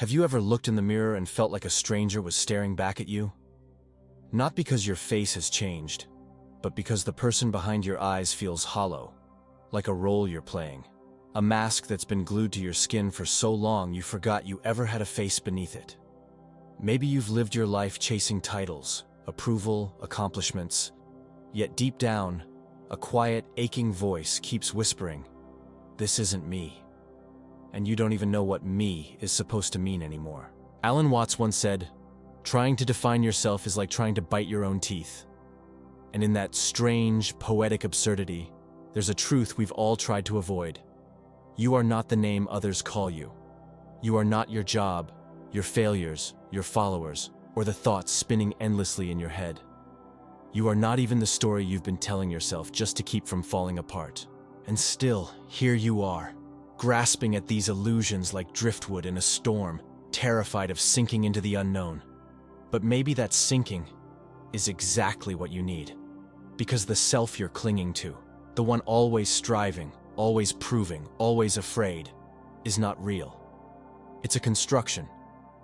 Have you ever looked in the mirror and felt like a stranger was staring back at you? Not because your face has changed, but because the person behind your eyes feels hollow, like a role you're playing. A mask that's been glued to your skin for so long you forgot you ever had a face beneath it. Maybe you've lived your life chasing titles, approval, accomplishments, yet deep down, a quiet, aching voice keeps whispering, "This isn't me." And you don't even know what "me" is supposed to mean anymore. Alan Watts once said, "Trying to define yourself is like trying to bite your own teeth." And in that strange, poetic absurdity, there's a truth we've all tried to avoid. You are not the name others call you. You are not your job, your failures, your followers, or the thoughts spinning endlessly in your head. You are not even the story you've been telling yourself just to keep from falling apart. And still, here you are, grasping at these illusions like driftwood in a storm, terrified of sinking into the unknown. But maybe that sinking is exactly what you need. Because the self you're clinging to, the one always striving, always proving, always afraid, is not real. It's a construction,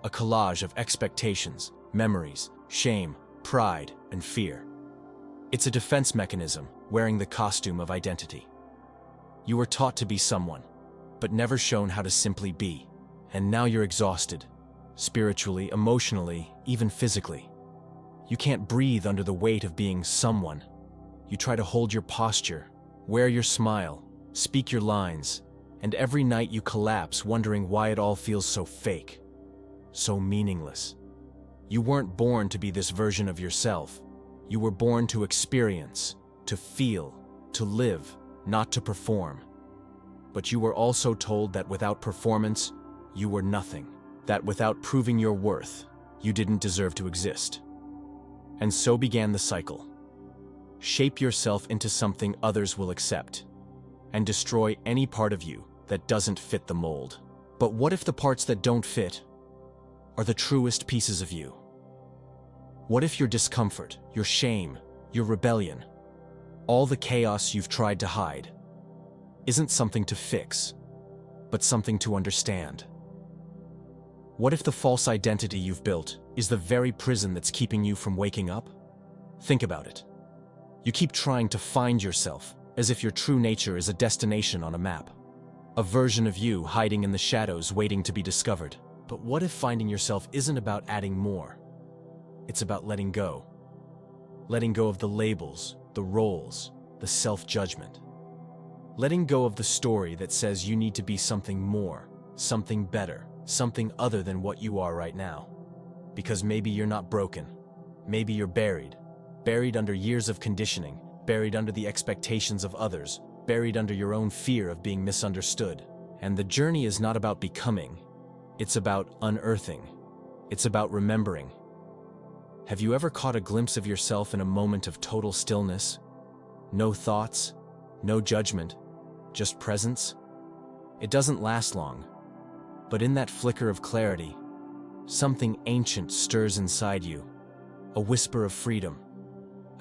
a collage of expectations, memories, shame, pride, and fear. It's a defense mechanism wearing the costume of identity. You were taught to be someone, but never shown how to simply be. And now you're exhausted, spiritually, emotionally, even physically. You can't breathe under the weight of being someone. You try to hold your posture, wear your smile, speak your lines, and every night you collapse wondering why it all feels so fake, so meaningless. You weren't born to be this version of yourself. You were born to experience, to feel, to live, not to perform. But you were also told that without performance, you were nothing. That without proving your worth, you didn't deserve to exist. And so began the cycle. Shape yourself into something others will accept, and destroy any part of you that doesn't fit the mold. But what if the parts that don't fit are the truest pieces of you? What if your discomfort, your shame, your rebellion, all the chaos you've tried to hide, isn't something to fix, but something to understand? What if the false identity you've built is the very prison that's keeping you from waking up? Think about it. You keep trying to find yourself as if your true nature is a destination on a map, a version of you hiding in the shadows waiting to be discovered. But what if finding yourself isn't about adding more? It's about letting go. Letting go of the labels, the roles, the self-judgment. Letting go of the story that says you need to be something more, something better, something other than what you are right now. Because maybe you're not broken. Maybe you're buried under years of conditioning, buried under the expectations of others, buried under your own fear of being misunderstood. And the journey is not about becoming. It's about unearthing. It's about remembering. Have you ever caught a glimpse of yourself in a moment of total stillness? No thoughts, no judgment, just presence? It doesn't last long, but in that flicker of clarity, something ancient stirs inside you, a whisper of freedom,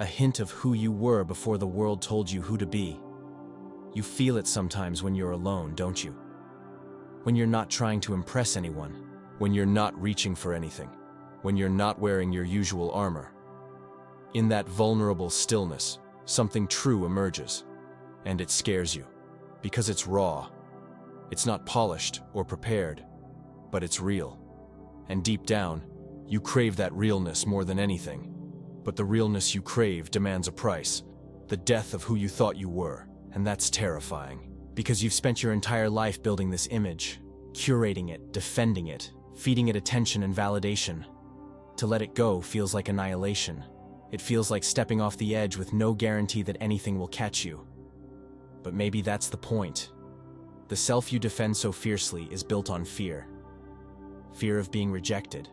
a hint of who you were before the world told you who to be. You feel it sometimes when you're alone, don't you? When you're not trying to impress anyone, when you're not reaching for anything, when you're not wearing your usual armor. In that vulnerable stillness, something true emerges, and it scares you, because it's raw. It's not polished or prepared, but it's real. And deep down, you crave that realness more than anything. But the realness you crave demands a price, the death of who you thought you were, and that's terrifying. Because you've spent your entire life building this image, curating it, defending it, feeding it attention and validation. To let it go feels like annihilation. It feels like stepping off the edge with no guarantee that anything will catch you. But maybe that's the point. The self you defend so fiercely is built on fear. Fear of being rejected.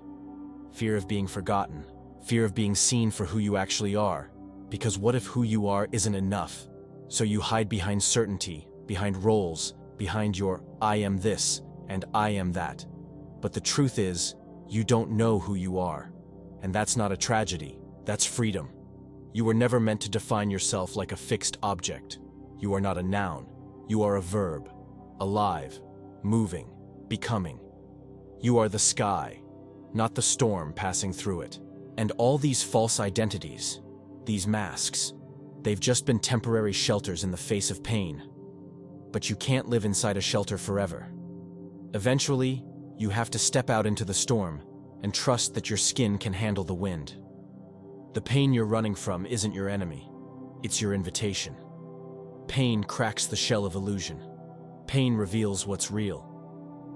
Fear of being forgotten. Fear of being seen for who you actually are. Because what if who you are isn't enough? So you hide behind certainty, behind roles, behind your "I am this" and "I am that." But the truth is, you don't know who you are. And that's not a tragedy, that's freedom. You were never meant to define yourself like a fixed object. You are not a noun, you are a verb, alive, moving, becoming. You are the sky, not the storm passing through it. And all these false identities, these masks, they've just been temporary shelters in the face of pain. But you can't live inside a shelter forever. Eventually, you have to step out into the storm and trust that your skin can handle the wind. The pain you're running from isn't your enemy. It's your invitation. Pain cracks the shell of illusion. Pain reveals what's real.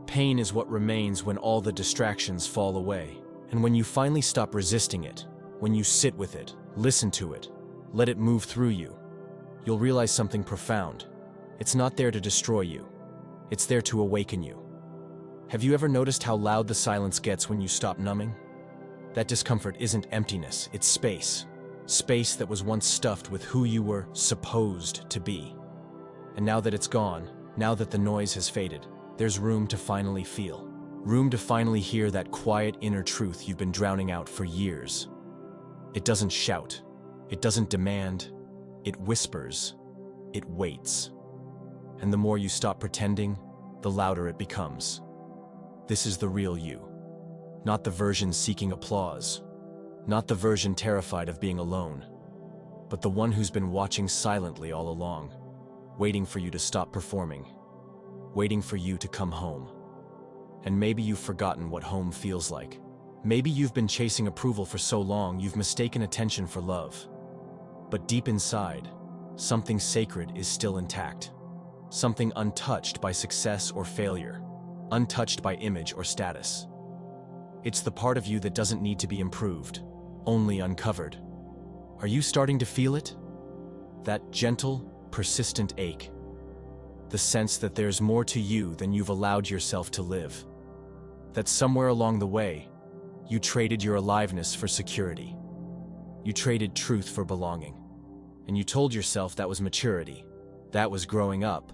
Pain is what remains when all the distractions fall away. And when you finally stop resisting it, when you sit with it, listen to it, let it move through you, you'll realize something profound. It's not there to destroy you. It's there to awaken you. Have you ever noticed how loud the silence gets when you stop numbing? That discomfort isn't emptiness, it's space. Space that was once stuffed with who you were supposed to be. And now that it's gone, now that the noise has faded, there's room to finally feel. Room to finally hear that quiet inner truth you've been drowning out for years. It doesn't shout. It doesn't demand. It whispers. It waits. And the more you stop pretending, the louder it becomes. This is the real you. Not the version seeking applause. Not the version terrified of being alone. But the one who's been watching silently all along, waiting for you to stop performing. Waiting for you to come home. And maybe you've forgotten what home feels like. Maybe you've been chasing approval for so long you've mistaken attention for love. But deep inside, something sacred is still intact. Something untouched by success or failure. Untouched by image or status. It's the part of you that doesn't need to be improved, only uncovered. Are you starting to feel it? That gentle, persistent ache. The sense that there's more to you than you've allowed yourself to live. That somewhere along the way, you traded your aliveness for security. You traded truth for belonging. And you told yourself that was maturity. That was growing up.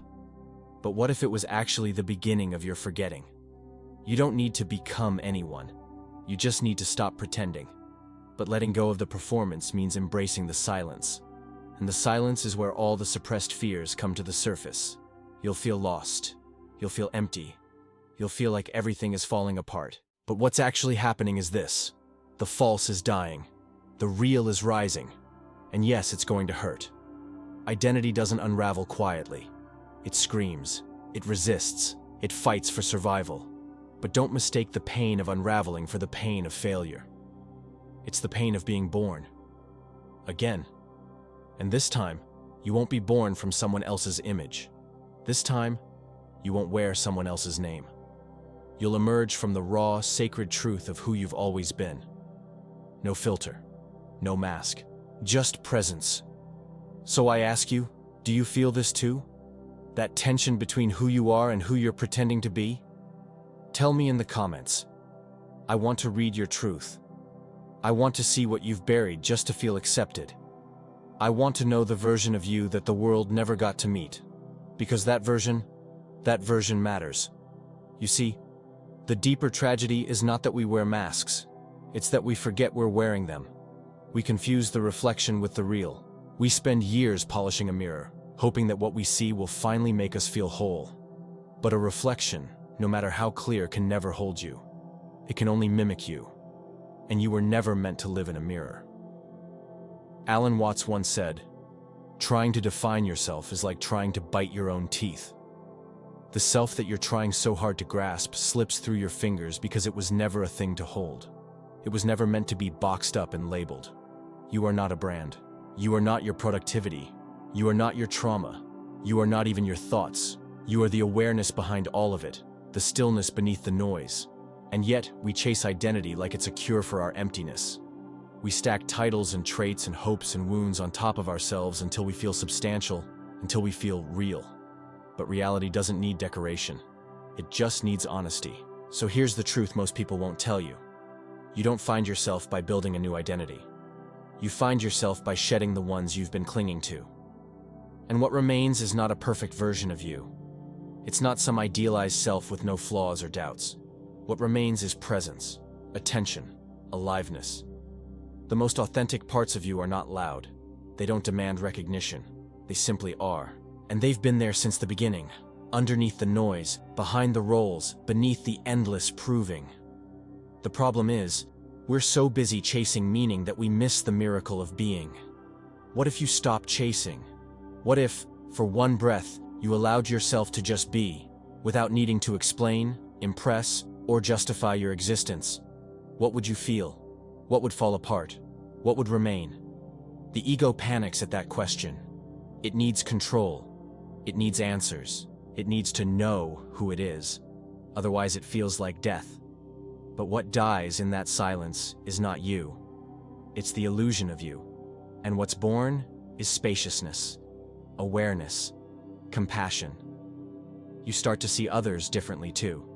But what if it was actually the beginning of your forgetting? You don't need to become anyone. You just need to stop pretending. But letting go of the performance means embracing the silence. And the silence is where all the suppressed fears come to the surface. You'll feel lost. You'll feel empty. You'll feel like everything is falling apart. But what's actually happening is this. The false is dying. The real is rising. And yes, it's going to hurt. Identity doesn't unravel quietly. It screams. It resists. It fights for survival. But don't mistake the pain of unraveling for the pain of failure. It's the pain of being born. Again. And this time, you won't be born from someone else's image. This time, you won't wear someone else's name. You'll emerge from the raw, sacred truth of who you've always been. No filter, no mask, just presence. So I ask you, do you feel this too? That tension between who you are and who you're pretending to be? Tell me in the comments. I want to read your truth. I want to see what you've buried just to feel accepted. I want to know the version of you that the world never got to meet. Because that version matters. You see, the deeper tragedy is not that we wear masks. It's that we forget we're wearing them. We confuse the reflection with the real. We spend years polishing a mirror, hoping that what we see will finally make us feel whole. But a reflection, no matter how clear, can never hold you. It can only mimic you. And you were never meant to live in a mirror. Alan Watts once said, "Trying to define yourself is like trying to bite your own teeth." The self that you're trying so hard to grasp slips through your fingers because it was never a thing to hold. It was never meant to be boxed up and labeled. You are not a brand. You are not your productivity. You are not your trauma. You are not even your thoughts. You are the awareness behind all of it, the stillness beneath the noise. And yet, we chase identity like it's a cure for our emptiness. We stack titles and traits and hopes and wounds on top of ourselves until we feel substantial, until we feel real. But reality doesn't need decoration. It just needs honesty. So here's the truth most people won't tell you. You don't find yourself by building a new identity. You find yourself by shedding the ones you've been clinging to. And what remains is not a perfect version of you. It's not some idealized self with no flaws or doubts. What remains is presence, attention, aliveness. The most authentic parts of you are not loud. They don't demand recognition. They simply are. And they've been there since the beginning, underneath the noise, behind the roles, beneath the endless proving. The problem is, we're so busy chasing meaning that we miss the miracle of being. What if you stopped chasing? What if, for one breath, you allowed yourself to just be, without needing to explain, impress, or justify your existence? What would you feel? What would fall apart? What would remain? The ego panics at that question. It needs control. It needs answers. It needs to know who it is. Otherwise, it feels like death. But what dies in that silence is not you. It's the illusion of you. And what's born is spaciousness, awareness, compassion. You start to see others differently too.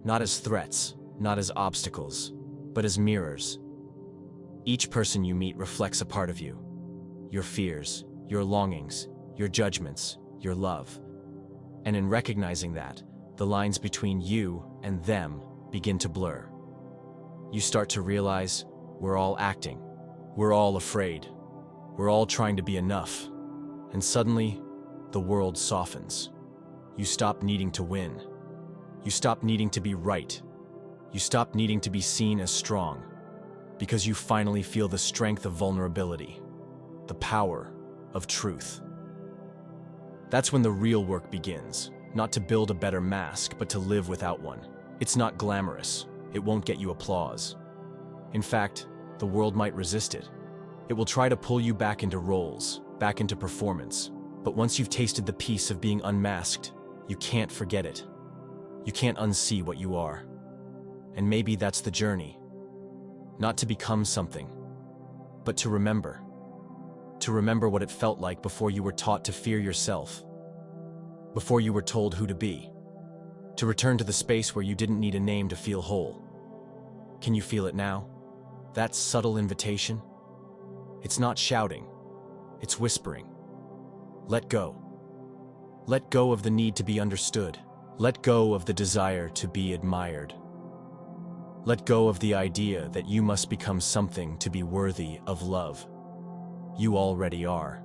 Not as threats, not as obstacles, but as mirrors. Each person you meet reflects a part of you. Your fears, your longings, your judgments, your love. And in recognizing that, the lines between you and them begin to blur. You start to realize we're all acting. We're all afraid. We're all trying to be enough. And suddenly, the world softens. You stop needing to win. You stop needing to be right. You stop needing to be seen as strong. Because you finally feel the strength of vulnerability. The power of truth. That's when the real work begins. Not to build a better mask, but to live without one. It's not glamorous. It won't get you applause. In fact, the world might resist it. It will try to pull you back into roles, back into performance. But once you've tasted the peace of being unmasked, you can't forget it. You can't unsee what you are. And maybe that's the journey. Not to become something, but to remember. To remember what it felt like before you were taught to fear yourself. Before you were told who to be. To return to the space where you didn't need a name to feel whole. Can you feel it now? That subtle invitation? It's not shouting. It's whispering. Let go. Let go of the need to be understood. Let go of the desire to be admired. Let go of the idea that you must become something to be worthy of love. You already are.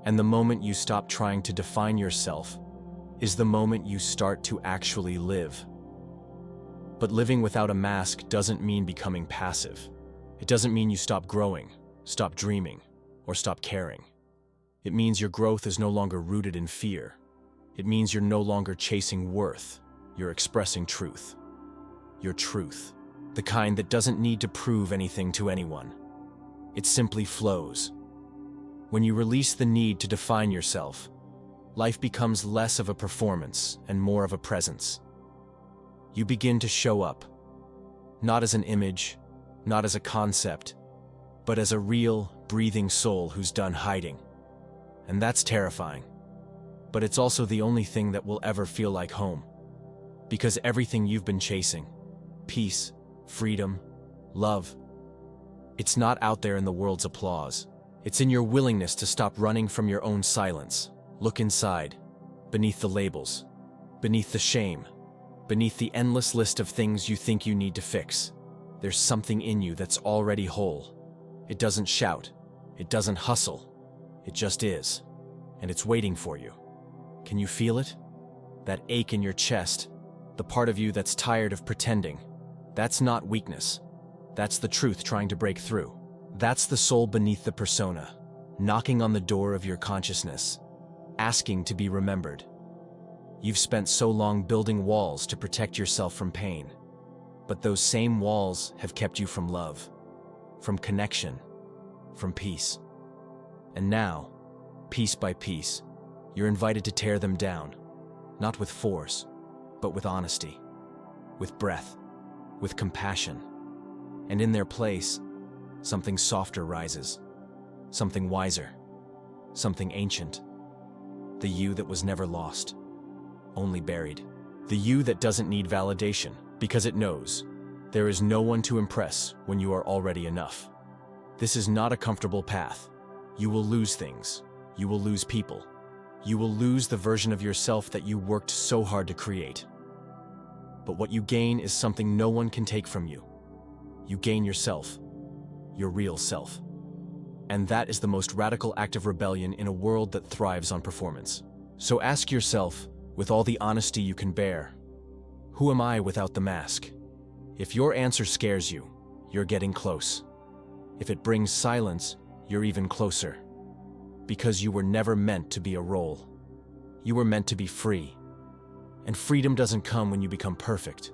And the moment you stop trying to define yourself is the moment you start to actually live. But living without a mask doesn't mean becoming passive. It doesn't mean you stop growing, stop dreaming, or stop caring. It means your growth is no longer rooted in fear. It means you're no longer chasing worth. You're expressing truth. Your truth. The kind that doesn't need to prove anything to anyone. It simply flows. When you release the need to define yourself, life becomes less of a performance and more of a presence. You begin to show up, not as an image, not as a concept, but as a real, breathing soul who's done hiding. And that's terrifying. But it's also the only thing that will ever feel like home. Because everything you've been chasing, peace, freedom, love, it's not out there in the world's applause. It's in your willingness to stop running from your own silence. Look inside, beneath the labels, beneath the shame, beneath the endless list of things you think you need to fix. There's something in you that's already whole. It doesn't shout, it doesn't hustle, it just is. And it's waiting for you. Can you feel it? That ache in your chest, the part of you that's tired of pretending. That's not weakness. That's the truth trying to break through. That's the soul beneath the persona, knocking on the door of your consciousness, asking to be remembered. You've spent so long building walls to protect yourself from pain, but those same walls have kept you from love, from connection, from peace. And now, piece by piece, you're invited to tear them down, not with force, but with honesty, with breath, with compassion. And in their place, something softer rises, something wiser, something ancient. The you that was never lost, only buried. The you that doesn't need validation because it knows there is no one to impress when you are already enough. This is not a comfortable path. You will lose things. You will lose people. You will lose the version of yourself that you worked so hard to create. But what you gain is something no one can take from you. You gain yourself, your real self. And that is the most radical act of rebellion in a world that thrives on performance. So ask yourself, with all the honesty you can bear. Who am I without the mask? If your answer scares you, you're getting close. If it brings silence, you're even closer. Because you were never meant to be a role. You were meant to be free. And freedom doesn't come when you become perfect.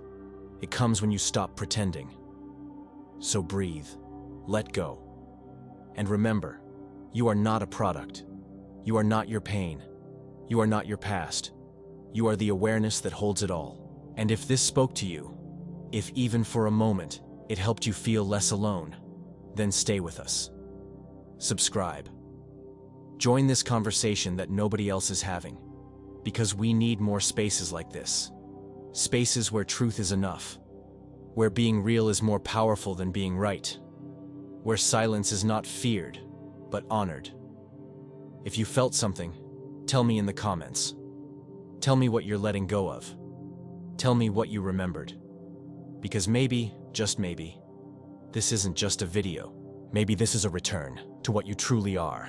It comes when you stop pretending. So breathe, let go. And remember, you are not a product. You are not your pain. You are not your past. You are the awareness that holds it all. And if this spoke to you, if even for a moment it helped you feel less alone, then stay with us. Subscribe. Join this conversation that nobody else is having, because we need more spaces like this. Spaces where truth is enough, where being real is more powerful than being right, where silence is not feared, but honored. If you felt something, tell me in the comments. Tell me what you're letting go of. Tell me what you remembered. Because maybe, just maybe, this isn't just a video. Maybe this is a return to what you truly are.